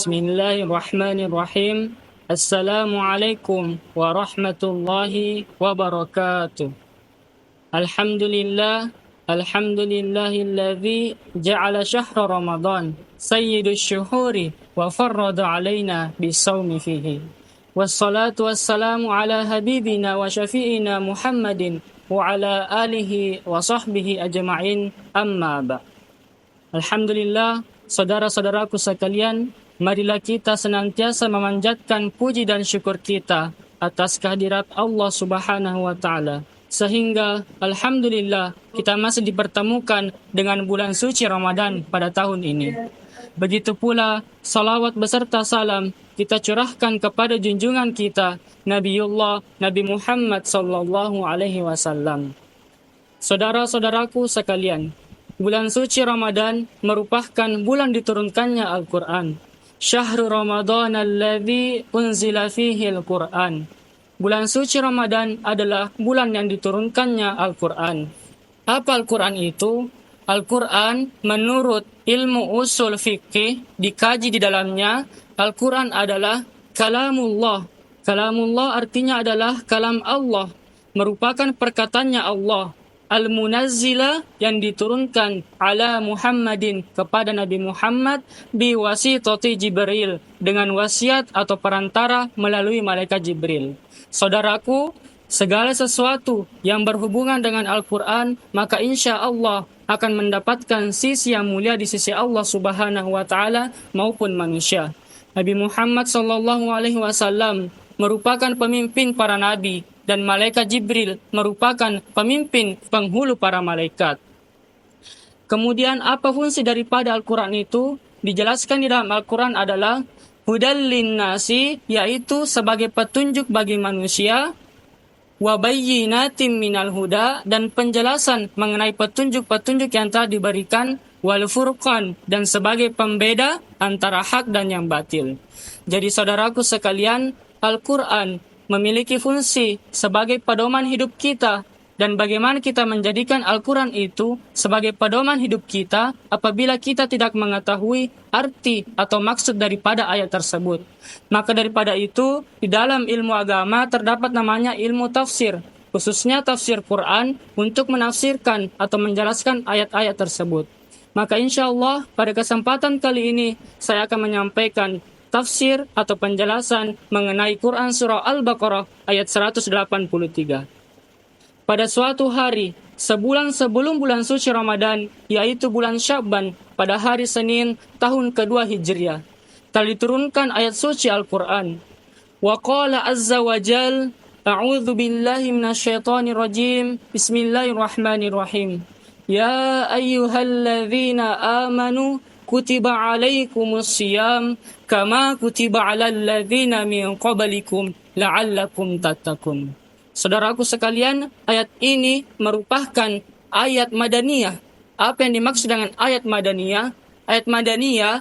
Bismillahirrahmanirrahim. Assalamualaikum warahmatullahi wabarakatuh. Alhamdulillahilladzi ja'ala syahra Ramadan sayyidus syuhuri wa farrada alaina bisawmi fihi. Wassalatu wassalamu ala habibina wa syafi'ina Muhammadin wa ala alihi wa sahbihi ajma'in, amma ba'. Alhamdulillah, saudara-saudaraku sekalian, marilah kita senantiasa memanjatkan puji dan syukur kita atas kehadirat Allah Subhanahu wa Ta'ala, sehingga alhamdulillah kita masih dipertemukan dengan bulan suci Ramadan pada tahun ini. Begitu pula salawat beserta salam kita curahkan kepada junjungan kita Nabiullah Nabi Muhammad sallallahu alaihi wasallam. Saudara-saudaraku sekalian, bulan suci Ramadan merupakan bulan diturunkannya Al-Quran. Syahrul Ramadan alladzi unzila fihi Al-Quran. Bulan suci Ramadan adalah bulan yang diturunkannya Al-Quran. Apa Al-Quran itu? Al-Quran menurut ilmu usul fikih dikaji di dalamnya, Al-Quran adalah kalamullah. Kalamullah artinya adalah kalam Allah, merupakan perkataannya Allah. Al-Munazzila yang diturunkan ala Muhammadin kepada Nabi Muhammad biwasitati Jibril, dengan wasiat atau perantara melalui malaikat Jibril. Saudaraku, segala sesuatu yang berhubungan dengan Al-Quran maka insya Allah akan mendapatkan sisi yang mulia di sisi Allah Subhanahu wa Ta'ala maupun manusia. Nabi Muhammad sallallahu alaihi wasallam merupakan pemimpin para nabi, dan malaikat Jibril merupakan pemimpin penghulu para malaikat. Kemudian apa fungsi daripada Al-Quran itu? Dijelaskan di dalam Al-Quran adalah hudal linnasi, yaitu sebagai petunjuk bagi manusia, wa bayyinatin minal huda, dan penjelasan mengenai petunjuk-petunjuk yang telah diberikan, wal furqan, dan sebagai pembeda antara hak dan yang batil. Jadi saudaraku sekalian, Al-Quran memiliki fungsi sebagai pedoman hidup kita, dan bagaimana kita menjadikan Al-Quran itu sebagai pedoman hidup kita apabila kita tidak mengetahui arti atau maksud daripada ayat tersebut. Maka daripada itu, di dalam ilmu agama terdapat namanya ilmu tafsir, khususnya tafsir Quran, untuk menafsirkan atau menjelaskan ayat-ayat tersebut. Maka insya Allah pada kesempatan kali ini saya akan menyampaikan tafsir atau penjelasan mengenai Quran Surah Al-Baqarah ayat 183. Pada suatu hari, sebulan sebelum bulan suci Ramadan, yaitu bulan Sya'ban, pada hari Senin tahun kedua Hijriah, telah diturunkan ayat suci Al-Quran. Wa qala azza wa jal, a'udzu billahi minasyaitonir rajim, bismillahirrahmanirrahim. Ya ayyuhalladzina amanu kutiba alaikumus siyam kama kutiba alal ladzina min qablikum la'allakum tattaqun. Saudaraku sekalian, ayat ini merupakan ayat madaniyah. Apa yang dimaksud dengan ayat madaniyah? Ayat madaniyah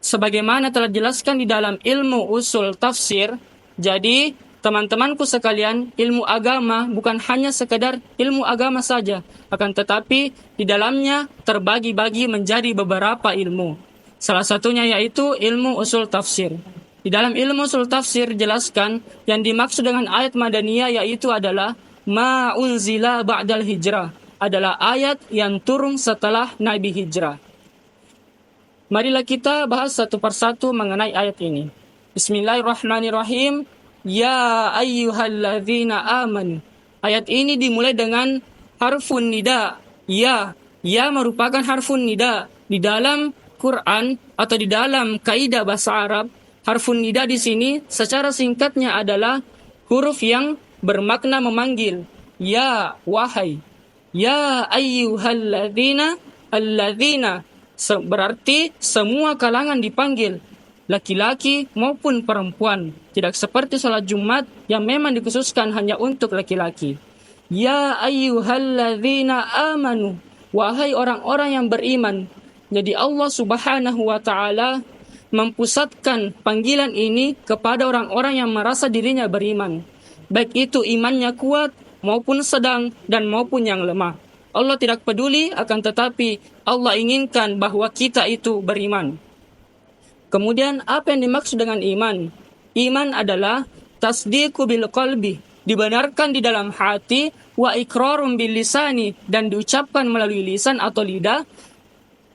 sebagaimana telah dijelaskan di dalam ilmu usul tafsir. Jadi, teman-temanku sekalian, ilmu agama bukan hanya sekedar ilmu agama saja, akan tetapi di dalamnya terbagi-bagi menjadi beberapa ilmu. Salah satunya yaitu ilmu usul tafsir. Di dalam ilmu usul tafsir jelaskan yang dimaksud dengan ayat madaniyah yaitu adalah ma unzila ba'dal hijrah, adalah ayat yang turun setelah Nabi hijrah. Marilah kita bahas satu persatu mengenai ayat ini. Bismillahirrahmanirrahim. Ya ayyuhalladzina amanu. Ayat ini dimulai dengan harfun nida. Ya merupakan harfun nida. Di dalam Quran atau di dalam kaidah bahasa Arab, harfun nida di sini secara singkatnya adalah huruf yang bermakna memanggil. Ya, wahai. Ya ayyuhalladzina, alladzina berarti semua kalangan dipanggil, laki-laki maupun perempuan. Tidak seperti salat Jumat yang memang dikhususkan hanya untuk laki-laki. Ya ayyuhalladzina amanu, wahai orang-orang yang beriman. Jadi Allah Subhanahu wa Ta'ala mempusatkan panggilan ini kepada orang-orang yang merasa dirinya beriman, baik itu imannya kuat maupun sedang dan maupun yang lemah. Allah tidak peduli, akan tetapi Allah inginkan bahwa kita itu beriman. Kemudian apa yang dimaksud dengan iman? Iman adalah tasdiqu bil qalbi, dibenarkan di dalam hati, wa iqrarum bil lisani, dan diucapkan melalui lisan atau lidah,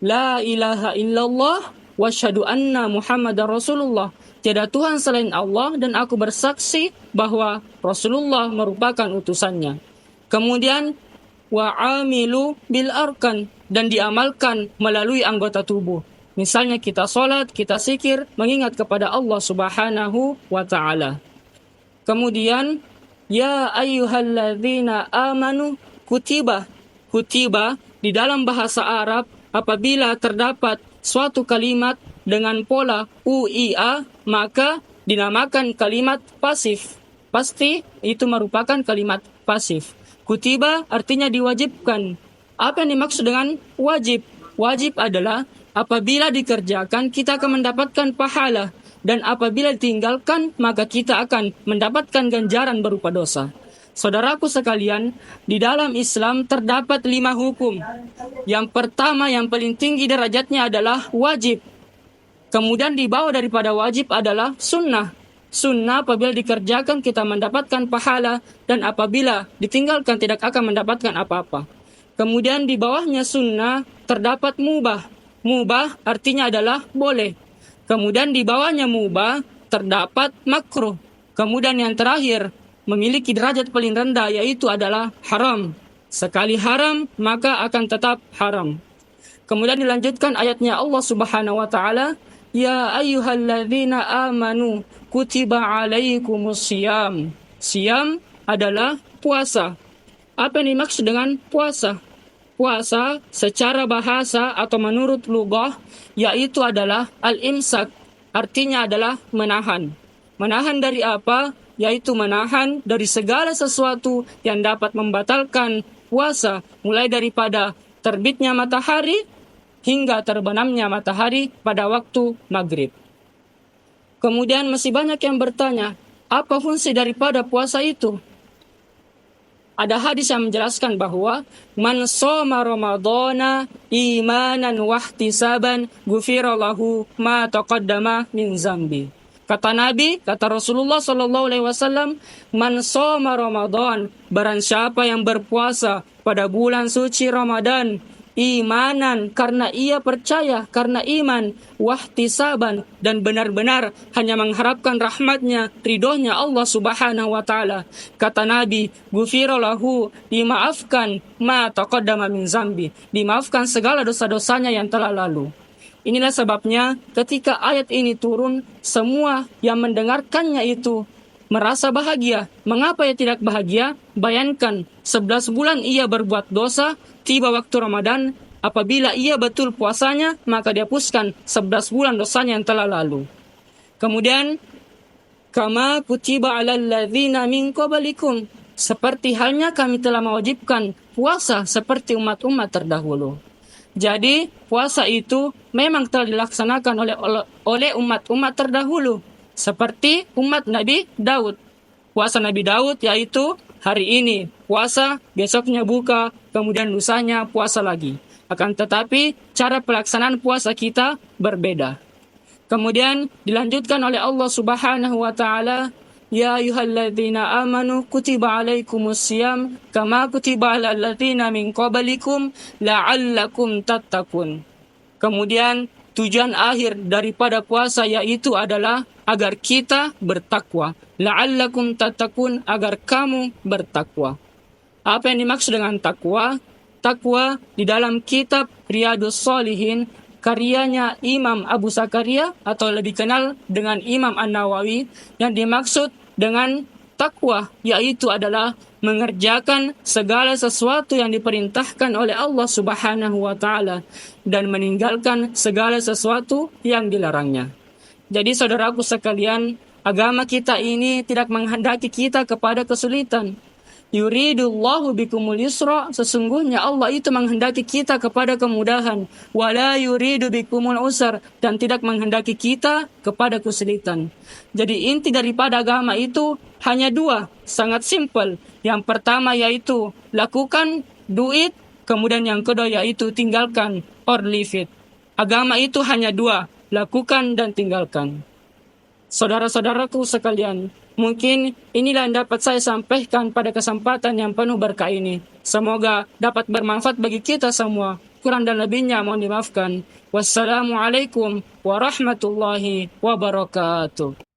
la ilaha illallah wa asyhadu anna Muhammadar Rasulullah. Tiada Tuhan selain Allah dan aku bersaksi bahwa Rasulullah merupakan utusannya. Kemudian wa amilu bil arkan, dan diamalkan melalui anggota tubuh. Misalnya kita sholat, kita zikir, mengingat kepada Allah Subhanahu wa ta'ala. Kemudian ya ayyuhalladzina amanu kutiba. Kutiba di dalam bahasa Arab apabila terdapat suatu kalimat dengan pola UIA, maka dinamakan kalimat pasif. Pasti itu merupakan kalimat pasif. Kutiba artinya diwajibkan. Apa yang dimaksud dengan wajib? Wajib adalah apabila dikerjakan kita akan mendapatkan pahala, dan apabila ditinggalkan maka kita akan mendapatkan ganjaran berupa dosa. Saudaraku sekalian, di dalam Islam terdapat 5 hukum. Yang pertama, yang paling tinggi derajatnya adalah wajib. Kemudian di bawah daripada wajib adalah sunnah. Sunnah apabila dikerjakan kita mendapatkan pahala, dan apabila ditinggalkan tidak akan mendapatkan apa-apa. Kemudian di bawahnya sunnah terdapat mubah. Mubah artinya adalah boleh. Kemudian di bawahnya mubah terdapat makruh. Kemudian yang terakhir memiliki derajat paling rendah yaitu adalah haram. Sekali haram maka akan tetap haram. Kemudian dilanjutkan ayatnya Allah Subhanahu wa taala, ya ayyuhalladzina amanu kutiba alaikumus siyam. Siyam adalah puasa. Apa yang dimaksud dengan puasa? Puasa secara bahasa atau menurut lughah yaitu adalah al-imsak, artinya adalah menahan. Menahan dari apa? Yaitu menahan dari segala sesuatu yang dapat membatalkan puasa, mulai daripada terbitnya matahari hingga terbenamnya matahari pada waktu maghrib. Kemudian masih banyak yang bertanya, apa fungsi daripada puasa itu? Ada hadis yang menjelaskan bahwa man shoma ramadhana imanan wahtisaban ghufira lahu ma taqaddama min zambi. Kata Nabi, kata Rasulullah sallallahu alaihi wasallam, man shoma Ramadan, barang siapa yang berpuasa pada bulan suci Ramadan, imanan karena ia percaya, karena iman, wahtisaban, dan benar-benar hanya mengharapkan rahmatnya, ridhonya Allah Subhanahu wa taala. Kata Nabi, ghufira lahu, dimaafkan ma taqaddama min zambi, dimaafkan segala dosa-dosanya yang telah lalu. Inilah sebabnya ketika ayat ini turun, semua yang mendengarkannya itu merasa bahagia. Mengapa ia tidak bahagia? Bayangkan, 11 bulan ia berbuat dosa, tiba waktu Ramadan, apabila ia betul puasanya, maka dihapuskan 11 bulan dosanya yang telah lalu. Kemudian, kama kutiba alal ladzina min qablikum, seperti halnya kami telah mewajibkan puasa seperti umat-umat terdahulu. Jadi, puasa itu memang telah dilaksanakan oleh umat-umat terdahulu. Seperti umat Nabi Daud. Puasa Nabi Daud yaitu hari ini puasa, besoknya buka, kemudian lusanya puasa lagi. Akan tetapi cara pelaksanaan puasa kita berbeda. Kemudian dilanjutkan oleh Allah Subhanahu wa taala, ya ayyuhalladzina amanu kutiba alaikumus siyam kama kutiba alal ladzina min qablikum la'allakum tattaqun. Kemudian tujuan akhir daripada puasa yaitu adalah agar kita bertakwa. La'allakum tattaqun, agar kamu bertakwa. Apa yang dimaksud dengan takwa? Takwa di dalam kitab Riyadhus Shalihin karyanya Imam Abu Zakaria atau lebih kenal dengan Imam An-Nawawi, yang dimaksud dengan takwa yaitu adalah mengerjakan segala sesuatu yang diperintahkan oleh Allah Subhanahu wa taala dan meninggalkan segala sesuatu yang dilarangnya. Jadi saudaraku sekalian, agama kita ini tidak menghendaki kita kepada kesulitan. Yuridullahu bikumul yusra, sesungguhnya Allah itu menghendaki kita kepada kemudahan. Wala yuridu bikumul usar, dan tidak menghendaki kita kepada kesulitan. Jadi inti daripada agama itu hanya 2, sangat simpel. Yang pertama yaitu lakukan, do it. Kemudian yang kedua yaitu tinggalkan, or leave it. Agama itu hanya 2. lakukan dan tinggalkan. Saudara-saudaraku sekalian, mungkin inilah yang dapat saya sampaikan pada kesempatan yang penuh berkah ini. Semoga dapat bermanfaat bagi kita semua. Kurang dan lebihnya mohon dimaafkan. Wassalamualaikum warahmatullahi wabarakatuh.